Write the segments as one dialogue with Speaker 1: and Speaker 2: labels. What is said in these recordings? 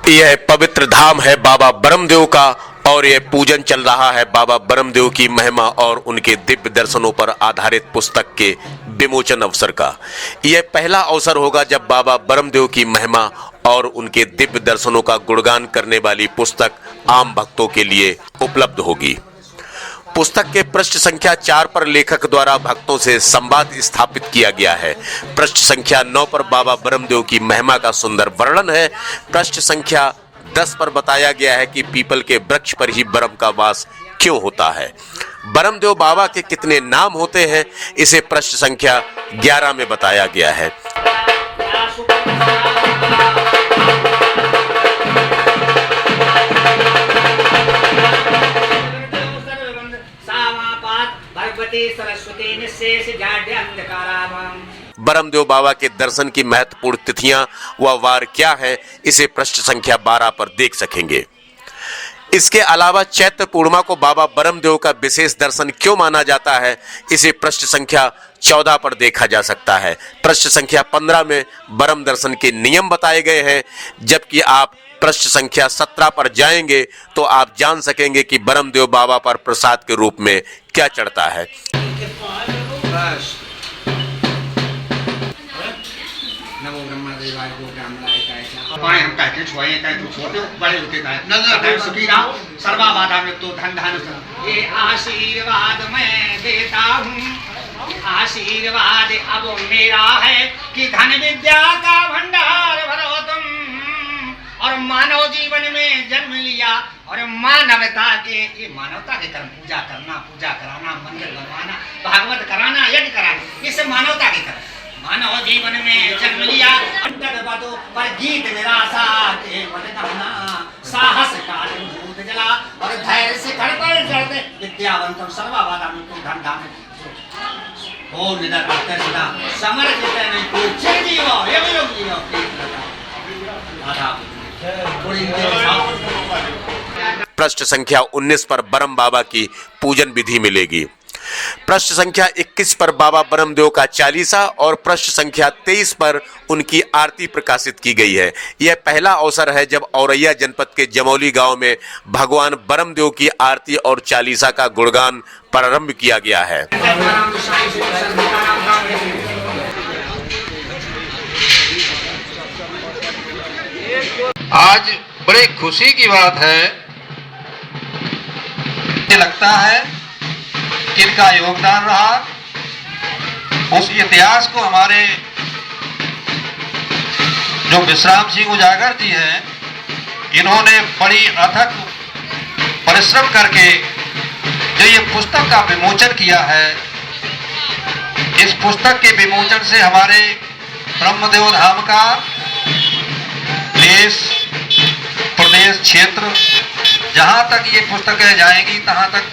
Speaker 1: यह पवित्र धाम है बाबा ब्रह्मदेव का और यह पूजन चल रहा है बाबा ब्रह्मदेव की महिमा और उनके दिव्य दर्शनों पर आधारित पुस्तक के विमोचन अवसर का। यह पहला अवसर होगा जब बाबा ब्रह्मदेव की महिमा और उनके दिव्य दर्शनों का गुणगान करने वाली पुस्तक आम भक्तों के लिए उपलब्ध होगी। पुस्तक के पृष्ठ संख्या 4 पर लेखक द्वारा भक्तों से संवाद स्थापित किया गया है। पृष्ठ संख्या 9 पर बाबा ब्रह्मदेव की महिमा का सुंदर वर्णन है। पृष्ठ संख्या 10 पर बताया गया है कि पीपल के वृक्ष पर ही ब्रह्म का वास क्यों होता है। ब्रह्मदेव बाबा के कितने नाम होते हैं इसे पृष्ठ संख्या 11 में बताया गया है। ब्रह्मदेव बाबा के दर्शन की महत्वपूर्ण तिथियां व वार क्या है इसे पृष्ठ संख्या 12 पर देख सकेंगे। इसके अलावा चैत्र पूर्णिमा को बाबा ब्रह्मदेव का विशेष दर्शन क्यों माना जाता है इसे पृष्ठ संख्या 14 पर देखा जा सकता है। पृष्ठ संख्या 15 में ब्रह्म दर्शन के नियम बताए गए हैं, जबकि आप पृष्ठ संख्या 17 पर जाएंगे तो आप जान सकेंगे कि ब्रह्मदेव बाबा पर प्रसाद के रूप में क्या चढ़ता है।
Speaker 2: हम कहते छोए कहे तो छोटे बड़े होते कहे नजर सुखी रहो सर्वा बाधा में तो धन धन ये आशीर्वाद मैं देता हूँ। आशीर्वाद अब मेरा है कि धन विद्या का भंडार भरो तुम और मानव जीवन में जन्म लिया और मानवता के ये मानवता के कर्म पूजा करना, पूजा कराना, मंदिर बनवाना, भागवत कराना, यज्ञ कराना, इस मानवता के कर्म मानव जीवन में जन्म लिया। पर गीत निराशा के बलिदाना साहस काल भूत जला और धैर्य से घर पर चढ़ते विद्यावंतम सर्वाबाधा में तुम धन धाम हो निडर आते सदा समर जीते नहीं कोई चिर जीवो ये भी लोग जीवो
Speaker 1: पृष्ठ संख्या 19 पर ब्रह्म बाबा की पूजन विधि मिलेगी। पृष्ठ संख्या 21 पर बाबा ब्रह्मदेव का चालीसा और पृष्ठ संख्या 23 पर उनकी आरती प्रकाशित की गई है। यह पहला अवसर है जब औरैया जनपद के जमौली गांव में भगवान ब्रह्मदेव की आरती और चालीसा का गुणगान प्रारंभ किया गया है।
Speaker 3: आज बड़े खुशी की बात है, मुझे लगता है कि इनका योगदान रहा उस इतिहास को हमारे जो विश्राम सिंह उजागर जी हैं इन्होंने बड़ी अथक परिश्रम करके जो ये पुस्तक का विमोचन किया है। इस पुस्तक के विमोचन से हमारे ब्रह्मदेव धाम का देश प्रदेश क्षेत्र जहाँ तक ये पुस्तकें जाएंगी तहाँ तक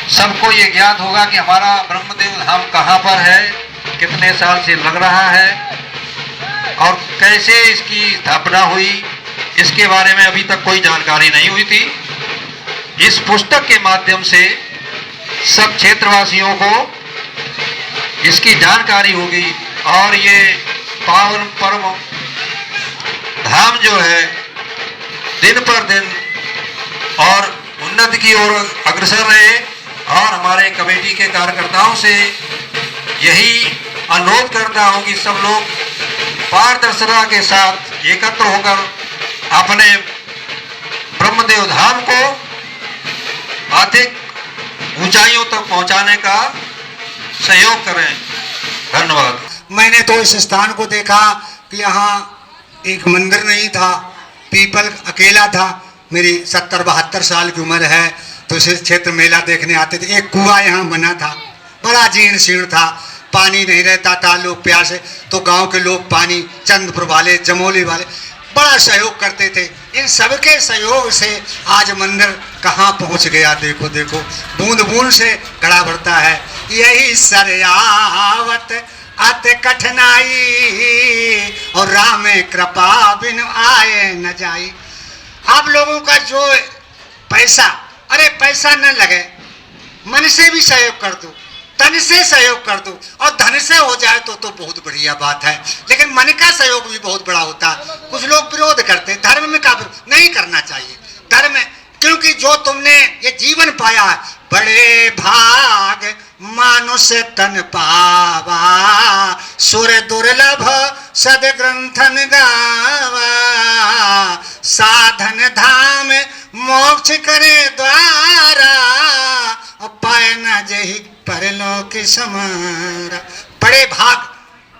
Speaker 3: सबको ये ज्ञात होगा कि हमारा ब्रह्मदेव धाम कहाँ पर है, कितने साल से लग रहा है और कैसे इसकी स्थापना हुई, इसके बारे में अभी तक कोई जानकारी नहीं हुई थी। इस पुस्तक के माध्यम से सब क्षेत्रवासियों को इसकी जानकारी होगी और ये पावन पर्व धाम जो है दिन पर दिन और उन्नति की ओर अग्रसर रहे और हमारे कमेटी के कार्यकर्ताओं से यही अनुरोध करता हूं कि सब लोग पारदर्शिता के साथ एकत्र होकर अपने ब्रह्मदेव धाम को अधिक ऊंचाइयों तक पहुंचाने का सहयोग करें। धन्यवाद।
Speaker 4: मैंने तो इस स्थान को देखा कि यहाँ एक मंदिर नहीं था, पीपल अकेला था। मेरी 70-72 साल की उम्र है तो इस क्षेत्र मेला देखने आते थे। एक कुआं यहाँ बना था, बड़ा जीर्ण शीर्ण था, पानी नहीं रहता था, लोग प्यासे तो गांव के लोग पानी चंद्रपुर वाले जमौली वाले बड़ा सहयोग करते थे। इन सबके सहयोग से आज मंदिर कहाँ पहुँच गया। देखो देखो बूंद बूंद से गड़ा बढ़ता है। यही सरयावत अत कठिनाई और राम कृपा बिन आए न जाई। आप लोगों का जो पैसा, अरे पैसा न लगे, मन से भी सहयोग कर दो, तन से सहयोग कर दो और धन से हो जाए तो बहुत बढ़िया बात है। लेकिन मन का सहयोग भी बहुत बड़ा होता है। कुछ लोग विरोध करते, धर्म में का नहीं करना चाहिए। धर्म, क्योंकि जो तुमने ये जीवन पाया है, बड़े भाग मानुष तन पावा, सुर दुर्लभ सदग्रंथन गावा, साधन धाम मोक्ष करे द्वारा, पाए न जही परलोक समारा। बड़े भाग,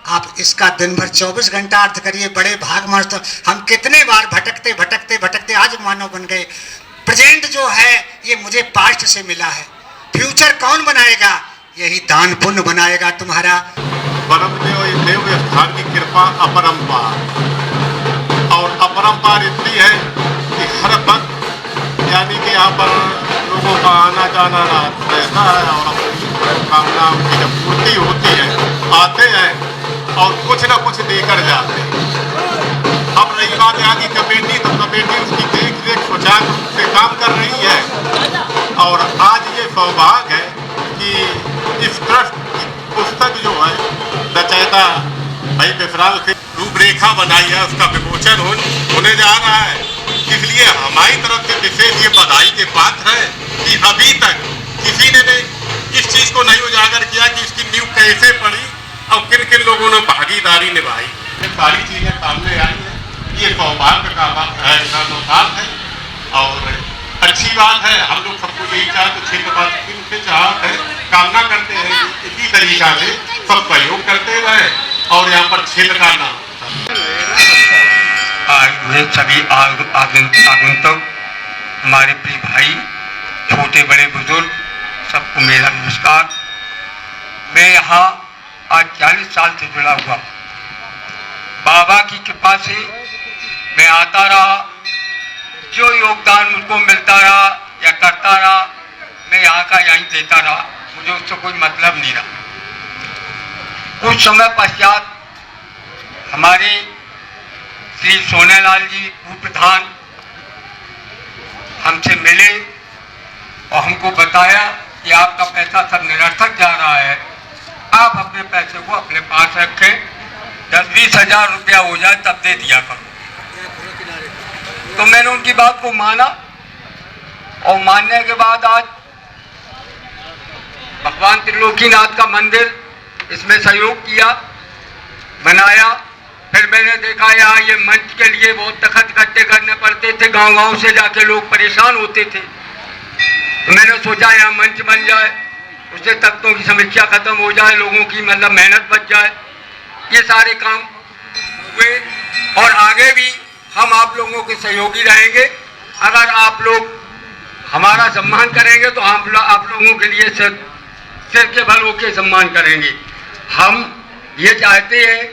Speaker 4: आप इसका दिन भर 24 घंटा अर्थ करिए, बड़े भाग मानुष। तो हम कितने बार भटकते भटकते भटकते आज मानव बन गए। प्रेजेंट जो है ये मुझे पास्ट से मिला है, फ्यूचर कौन बनाएगा? यही दान पुण्य बनाएगा तुम्हारा।
Speaker 5: परमदेव देव स्थान की कृपा अपरंपार, और अपरंपार इतनी है कि हर वक्त यानी कि यहाँ पर लोगों का आना जाना रहता है, और अपनी कामनाओं की जब पूर्ति होती है आते हैं और कुछ न कुछ देकर जाते हैं। अब रही बात यहाँ की कमेटी, तो कमेटी उसकी देख रेख सुचारू रूप से काम कर रही है, और आज ये सौभाग्य है कि इस ट्रस्ट की पुस्तक जो है रचयिता भाई विश्राम से रूपरेखा बनाई है, उसका विमोचन होने जा रहा है। इसलिए हमारी तरफ से विशेष ये बधाई के पात्र है कि अभी तक किसी ने इस चीज को नहीं उजागर किया कि इसकी नींव कैसे पड़ी और किन किन लोगों ने भागीदारी निभाई। ये सारी चीजें सामने आई है, ये सौभाग्य का बात है और अच्छी बात है। हम लोग सबको यही चाहते, क्षेत्रवासी से चाहते हैं, कामना करते हैं कि इसी तरीका से सब सहयोग करते रहे और यहाँ पर क्षेत्र का नाम।
Speaker 6: आज सभी आगंतुक, हमारे प्रिय भाई, छोटे बड़े बुजुर्ग, सबको मेरा नमस्कार। मैं यहाँ आज 40 साल से जुड़ा हुआ, बाबा की कृपा से मैं आता रहा, जो योगदान मुझको मिलता रहा या करता रहा, मैं यहाँ का यहीं देता रहा, मुझे उससे कोई मतलब नहीं रहा। कुछ समय पश्चात हमारे श्री सोनेलाल जी पूर्व प्रधान हमसे मिले और हमको बताया कि आपका पैसा सब निरर्थक जा रहा है, आप अपने पैसे को अपने पास रखें, 10-20 हज़ार रुपया हो जाए तब दे दिया करो। तो मैंने उनकी बात को माना और मानने के बाद आज भगवान त्रिलोकीनाथ का मंदिर इसमें सहयोग किया, बनाया। फिर मैंने देखा यहाँ ये मंच के लिए बहुत तखत इकट्ठे करने पड़ते थे, गांव-गांव से जाके लोग परेशान होते थे। तो मैंने सोचा यहाँ मंच बन जाए, उससे तख्तों की समस्या खत्म हो जाए, लोगों की मतलब मेहनत बच जाए। ये सारे काम हुए और आगे भी हम आप लोगों के सहयोगी रहेंगे। अगर आप लोग हमारा सम्मान करेंगे तो हम आप लोगों के लिए सिर के बल होकर सम्मान करेंगे। हम ये चाहते हैं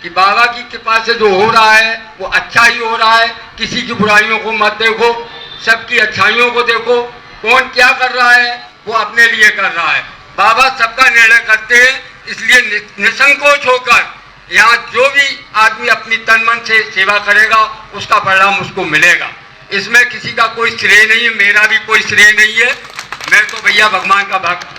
Speaker 6: कि बाबा की कृपा से जो हो रहा है वो अच्छा ही हो रहा है। किसी की बुराइयों को मत देखो, सबकी अच्छाइयों को देखो। कौन क्या कर रहा है वो अपने लिए कर रहा है, बाबा सबका निर्णय करते हैं। इसलिए निसंकोच होकर यहाँ जो भी आदमी अपनी तन मन से सेवा करेगा उसका परिणाम उसको मिलेगा। इसमें किसी का कोई श्रेय नहीं है, मेरा भी कोई श्रेय नहीं है। मैं तो भैया भगवान का भक्त।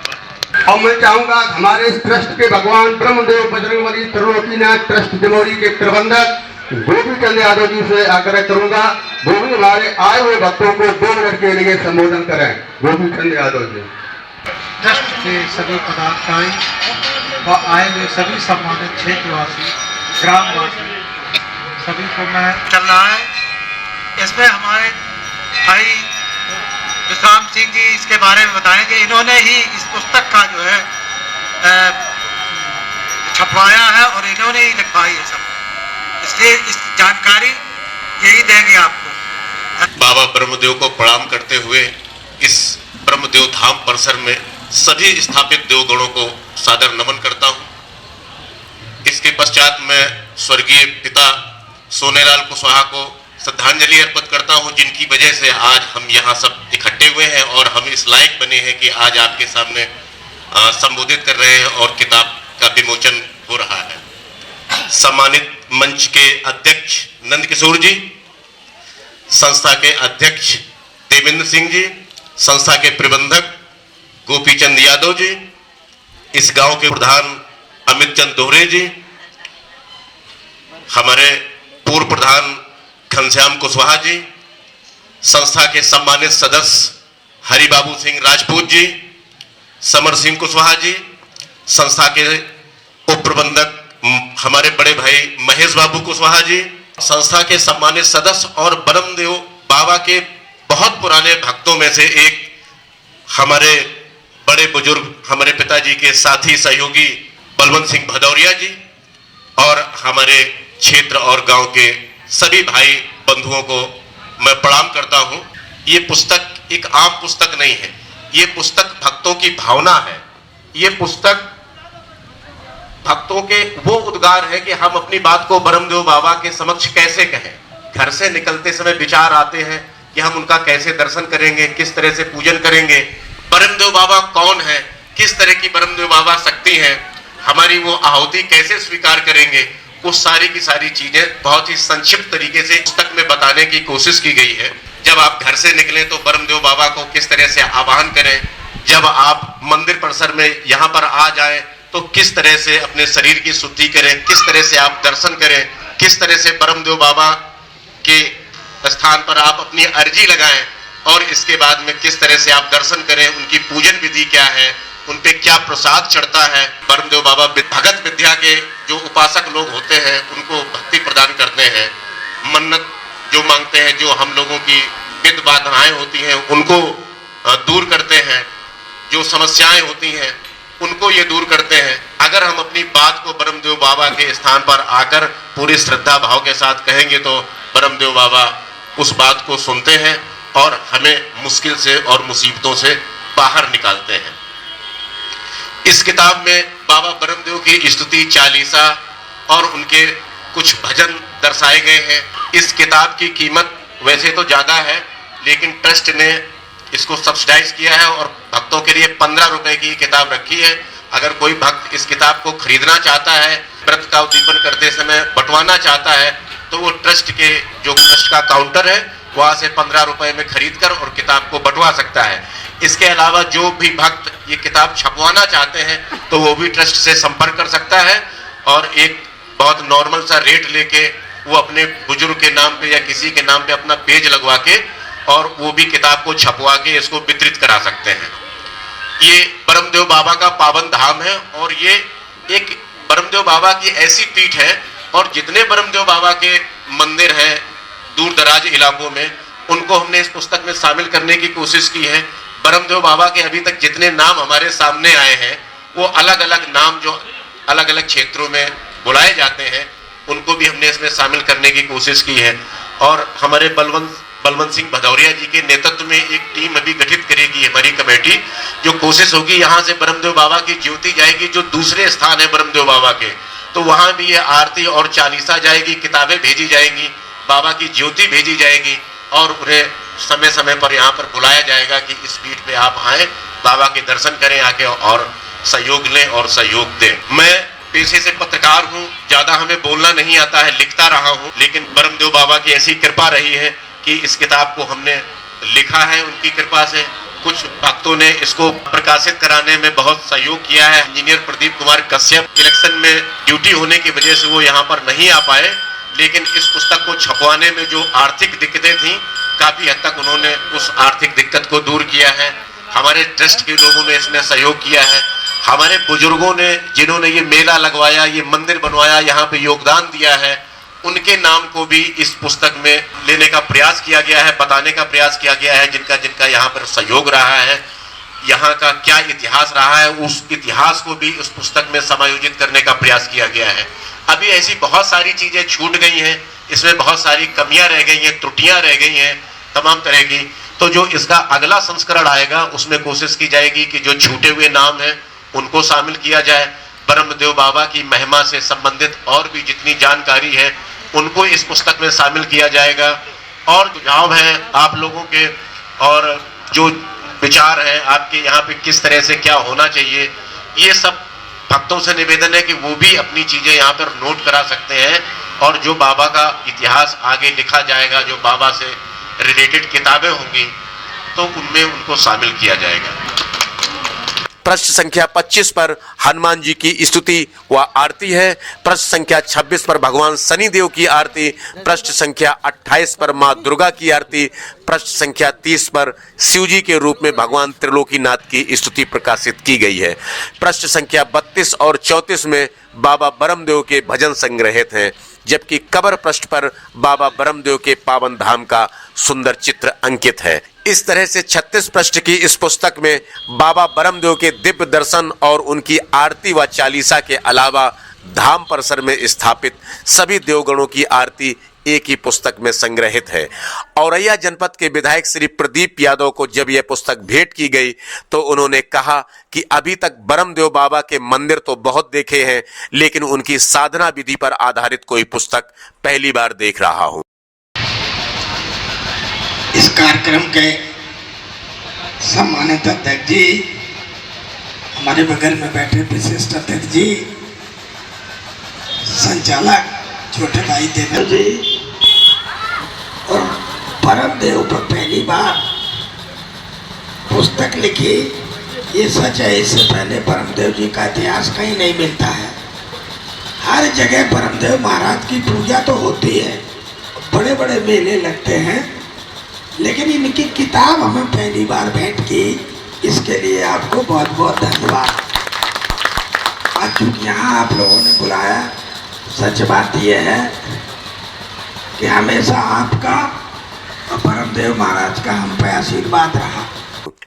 Speaker 7: और मैं चाहूंगा हमारे इस ट्रस्ट के भगवान ब्रह्मदेव बजरंगबली त्रिलोकीनाथ ट्रस्ट डिमोरी के प्रबंधक गोपीचंद यादव जी से आग्रह करूंगा, वो भी हमारे आए हुए भक्तों को 2 मिनट के लिए संबोधन करें। गोपीचंद यादव जी।
Speaker 8: ट्रस्ट के सभी पदाधिकारी व आए हुए सभी सम्मानित क्षेत्रवासी, ग्रामवासी, सभी को मैं चल रहा है। इसमें हमारे भाई विश्राम सिंह जी इसके बारे में बताएंगे। इन्होंने ही इस पुस्तक का जो है छपवाया है और इन्होंने ही लिखवाई है सब, इसलिए इस जानकारी यही देंगे आपको।
Speaker 5: बाबा ब्रह्मदेव को प्रणाम करते हुए इस ब्रह्मदेव धाम परिसर में सभी स्थापित देवगणों को सादर नमन करता हूं। इसके पश्चात मैं स्वर्गीय पिता सोनेलाल कुशवाहा को श्रद्धांजलि अर्पित करता हूं, जिनकी वजह से आज हम यहाँ सब इकट्ठे हुए हैं और हम इस लायक बने हैं कि आज आपके सामने संबोधित कर रहे हैं और किताब का विमोचन हो रहा है। सम्मानित मंच के अध्यक्ष नंद किशोर जी, संस्था के अध्यक्ष देवेंद्र सिंह जी, संस्था के प्रबंधक गोपीचंद यादव जी, इस गांव के प्रधान अमित चंद दोहरे जी, हमारे पूर्व प्रधान घनश्याम कुशवाहा जी, संस्था के सम्मानित सदस्य हरिबाबू सिंह राजपूत जी, समर सिंह कुशवाहा जी, संस्था के उप प्रबंधक हमारे बड़े भाई महेश बाबू कुशवाहा जी, संस्था के सम्मानित सदस्य और ब्रह्मदेव बाबा के बहुत पुराने भक्तों में से एक हमारे बड़े बुजुर्ग हमारे पिताजी के साथी सहयोगी बलवंत सिंह भदौरिया जी और हमारे क्षेत्र और गांव के सभी भाई बंधुओं को मैं प्रणाम करता हूं। ये पुस्तक एक आम पुस्तक नहीं है, ये पुस्तक भक्तों की भावना है। ये पुस्तक भक्तों के वो उद्गार है कि हम अपनी बात को ब्रह्मदेव बाबा के समक्ष कैसे कहें। घर से निकलते समय विचार आते हैं कि हम उनका कैसे दर्शन करेंगे, किस तरह से पूजन करेंगे, ब्रह्मदेव बाबा कौन है, किस तरह की ब्रह्मदेव बाबा शक्ति है, हमारी वो आहुति कैसे स्वीकार करेंगे। उस सारी की सारी चीजें बहुत ही संक्षिप्त तरीके से पुस्तक में बताने की कोशिश की गई है। जब आप घर से निकलें तो ब्रह्मदेव बाबा को किस तरह से आवाहन करें, जब आप मंदिर परिसर में यहाँ पर आ जाएं तो किस तरह से अपने शरीर की शुद्धि करें, किस तरह से आप दर्शन करें, किस तरह से ब्रह्मदेव बाबा के स्थान पर आप अपनी अर्जी लगाएं और इसके बाद में किस तरह से आप दर्शन करें, उनकी पूजन विधि क्या है, उन पे क्या प्रसाद चढ़ता है। ब्रह्मदेव बाबा भगत विद्या के जो उपासक लोग होते हैं उनको भक्ति प्रदान करते हैं, मन्नत जो मांगते हैं, जो हम लोगों की विध बाधाएं होती हैं उनको दूर करते हैं, जो समस्याएं होती हैं उनको ये दूर करते हैं। अगर हम अपनी बात को ब्रह्मदेव बाबा के स्थान पर आकर पूरी श्रद्धा भाव के साथ कहेंगे तो ब्रह्मदेव बाबा उस बात को सुनते हैं और हमें मुश्किल से और मुसीबतों से बाहर निकालते हैं। इस किताब में बाबा ब्रह्मदेव की स्तुति चालीसा और उनके कुछ भजन दर्शाए गए हैं। इस किताब की कीमत वैसे तो ज्यादा है, लेकिन ट्रस्ट ने इसको सब्सिडाइज किया है और भक्तों के लिए 15 रुपए की किताब रखी है। अगर कोई भक्त इस किताब को खरीदना चाहता है, व्रत का उद्दीपन करते समय बंटवाना चाहता है, तो वो ट्रस्ट का काउंटर है वहां से 15 रुपए में खरीद कर और किताब को बंटवा सकता है। इसके अलावा जो भी भक्त ये किताब छपवाना चाहते हैं तो वो भी ट्रस्ट से संपर्क कर सकता है और एक बहुत नॉर्मल सा रेट लेके वो अपने बुजुर्ग के नाम पे या किसी के नाम पे अपना पेज लगवा के और वो भी किताब को छपवा के इसको वितरित करा सकते हैं। ये ब्रह्मदेव बाबा का पावन धाम है और ये एक ब्रह्मदेव बाबा की ऐसी पीठ है और जितने ब्रह्मदेव बाबा के मंदिर हैं दूर दराज इलाकों में उनको हमने इस पुस्तक में शामिल करने की कोशिश की है। ब्रह्मदेव बाबा के अभी तक जितने नाम हमारे सामने आए हैं वो अलग अलग नाम जो अलग अलग क्षेत्रों में बुलाए जाते हैं उनको भी हमने इसमें शामिल करने की कोशिश की है। और हमारे बलवंत सिंह भदौरिया जी के नेतृत्व में एक टीम अभी गठित करेगी हमारी कमेटी, जो कोशिश होगी यहाँ से ब्रह्मदेव बाबा की ज्योति जाएगी जो दूसरे स्थान है ब्रह्मदेव बाबा के, तो वहाँ भी ये आरती और चालीसा जाएगी, किताबें भेजी जाएंगी, बाबा की ज्योति भेजी जाएगी और उन्हें समय समय पर यहाँ पर बुलाया जाएगा कि इस पीठ पे आप आए, बाबा के दर्शन करें आके और सहयोग लें और सहयोग दें। मैं पेशे से पत्रकार हूँ, ज्यादा हमें बोलना नहीं आता है, लिखता रहा हूँ, लेकिन ब्रह्मदेव बाबा की ऐसी कृपा रही है कि इस किताब को हमने लिखा है उनकी कृपा से। कुछ भक्तों ने इसको प्रकाशित कराने में बहुत सहयोग किया है। इंजीनियर प्रदीप कुमार कश्यप इलेक्शन में ड्यूटी होने की वजह से वो यहाँ पर नहीं आ पाए, लेकिन इस पुस्तक को छपवाने में जो आर्थिक दिक्कतें थी काफी हद तक उन्होंने उस आर्थिक दिक्कत को दूर किया है। हमारे ट्रस्ट के लोगों ने इसमें सहयोग किया है। हमारे बुजुर्गों ने जिन्होंने ये मेला लगवाया, ये मंदिर बनवाया, यहाँ पे योगदान दिया है, उनके नाम को भी इस पुस्तक में लेने का प्रयास किया गया है, बताने का प्रयास किया गया है, जिनका जिनका यहाँ पर सहयोग रहा है, यहाँ का क्या इतिहास रहा है, उस इतिहास को भी इस पुस्तक में समायोजित करने का प्रयास किया गया है। अभी ऐसी बहुत सारी चीजें छूट गई हैं, इसमें बहुत सारी कमियां रह गई हैं, त्रुटियां रह गई हैं तमाम तरह की। तो जो इसका अगला संस्करण आएगा उसमें कोशिश की जाएगी कि जो छूटे हुए नाम हैं उनको शामिल किया जाए, ब्रह्मदेव बाबा की महिमा से संबंधित और भी जितनी जानकारी है उनको इस पुस्तक में शामिल किया जाएगा। और सुझाव हैं आप लोगों के और जो विचार हैं आपके यहाँ पे किस तरह से क्या होना चाहिए, ये सब भक्तों से निवेदन है कि वो भी अपनी चीजें यहाँ पर नोट करा सकते हैं और जो बाबा का इतिहास आगे लिखा जाएगा, जो बाबा से रिलेटेड किताबें होंगी तो उनमें उनको शामिल किया जाएगा।
Speaker 1: पृष्ठ संख्या 25 पर हनुमान जी की स्तुति व आरती है। पृष्ठ संख्या 26 पर भगवान शनिदेव की आरती, पृष्ठ संख्या 28 पर मां दुर्गा की आरती, पृष्ठ संख्या 30 पर शिव जी के रूप में भगवान त्रिलोकीनाथ की स्तुति प्रकाशित की गई है। पृष्ठ संख्या 32 और 34 में बाबा ब्रह्मदेव के भजन संग्रहित हैं, जबकि कबर पृष्ठ पर बाबा ब्रह्मदेव के पावन धाम का सुंदर चित्र अंकित है। इस तरह से 36 पृष्ठ की इस पुस्तक में बाबा ब्रह्मदेव के दिव्य दर्शन और उनकी आरती व चालीसा के अलावा धाम परिसर में स्थापित सभी देवगणों की आरती एक ही पुस्तक में संग्रहित है। औरैया जनपद के विधायक श्री प्रदीप यादव को जब यह पुस्तक भेंट की गई तो उन्होंने कहा कि अभी तक ब्रह्मदेव बाबा के मंदिर तो बहुत देखे हैं, लेकिन उनकी साधना विधि पर आधारित कोई पुस्तक पहली बार देख रहा हूं।
Speaker 9: इस कार्यक्रम के सम्मानित अध्यक्ष जी, हमारे बगल में बैठे विशिष्ट अध्यक्ष जी, संचालक छोटे भाई देवेंद्र जी और ब्रह्मदेव पर पहली बार पुस्तक लिखी, ये सच है। इससे पहले ब्रह्मदेव जी का इतिहास कहीं नहीं मिलता है। हर जगह ब्रह्मदेव महाराज की पूजा तो होती है, बड़े बड़े मेले लगते हैं, लेकिन इनकी किताब हमें पहली बार भेंट की, इसके लिए आपको बहुत बहुत धन्यवाद। आज चूँकि यहाँ आप लोगों ने बुलाया, सच बात यह है कि हमेशा आपका और ब्रह्मदेव महाराज का हम पे आशीर्वाद रहा।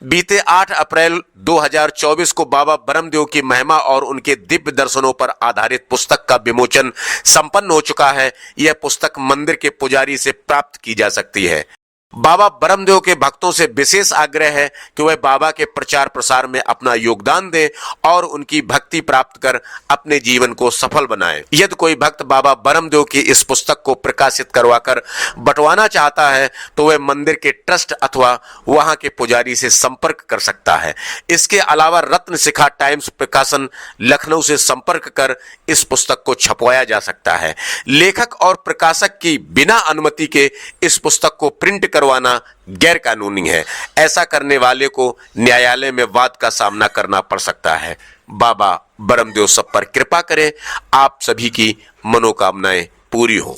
Speaker 1: बीते 8 अप्रैल 2024 को बाबा ब्रह्मदेव की महिमा और उनके दिव्य दर्शनों पर आधारित पुस्तक का विमोचन संपन्न हो चुका है। यह पुस्तक मंदिर के पुजारी से प्राप्त की जा सकती है। बाबा ब्रह्मदेव के भक्तों से विशेष आग्रह है कि वह बाबा के प्रचार प्रसार में अपना योगदान दें और उनकी भक्ति प्राप्त कर अपने जीवन को सफल बनाएं। यदि कोई भक्त बाबा ब्रह्मदेव की इस पुस्तक को प्रकाशित करवाकर बंटवाना चाहता है तो वह मंदिर के ट्रस्ट अथवा वहां के पुजारी से संपर्क कर सकता है। इसके अलावा रत्न शिखा टाइम्स प्रकाशन लखनऊ से संपर्क कर इस पुस्तक को छपवाया जा सकता है। लेखक और प्रकाशक की बिना अनुमति के इस पुस्तक को प्रिंट करवाना गैर कानूनी है। ऐसा करने वाले को न्यायालय में वाद का सामना करना पड़ सकता है। बाबा ब्रह्मदेव सब पर कृपा करें, आप सभी की मनोकामनाएं पूरी हो।